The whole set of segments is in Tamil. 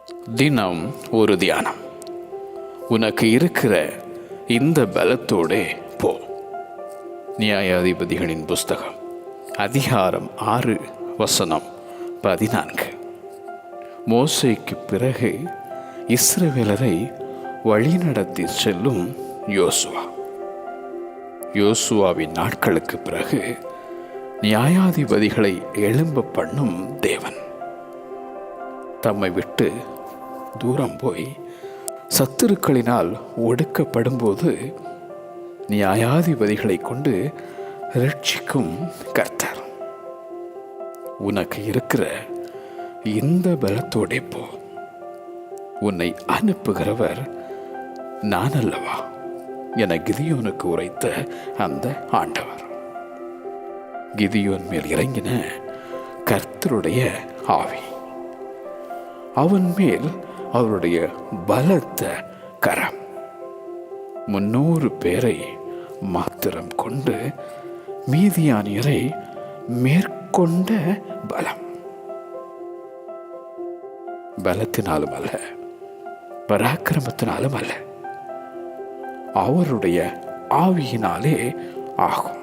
தினம் ஒரு தியானம். உனக்கு இருக்கிற இந்த பலத்தோடே போ. நியாயாதிபதிகளின் புஸ்தகம் அதிகாரம் 6 வசனம் 14. மோசேக்கு பிறகு இஸ்ரவேலரை வழிநடத்தி செல்லும் யோசுவா. யோசுவாவின் நாட்களுக்கு பிறகு நியாயாதிபதிகளை எழும்ப பண்ணும் தேவன். தம்மை விட்டு தூரம் போய் சத்துருக்களினால் ஒடுக்கப்படும்போது நியாயாதிபதிகளை கொண்டு ரட்சிக்கும் கர்த்தர். உனக்கு இருக்கிற இந்த பலத்தோடே போ. உன்னை அனுப்புகிறவர் நான் அல்லவா என கிதியோனுக்கு உரைத்த அந்த ஆண்டவர். கிதியோன் மேல் இறங்கின கர்த்தருடைய ஆவி. அவன் மேல் அவருடைய பலத்த கரம். 300 பேரை மாத்திரம் கொண்டு மீதியானியரை மேற்கொண்ட பலம். பலத்தினாலும் அல்ல, பராக்கிரமத்தினாலும் அல்ல, அவருடைய ஆவியினாலே ஆகும்.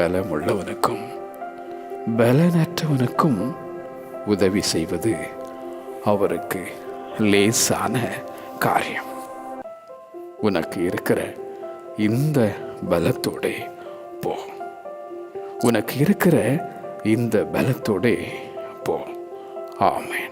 பலமுள்ளவனுக்கும் பலனற்றவனுக்கும் உதவி செய்வது அவருக்கு லேசான காரியம். உனக்கு இருக்கிற இந்த பலத்தோடே போ. உனக்கு இருக்கிற இந்த பலத்தோடே போ. ஆமென்.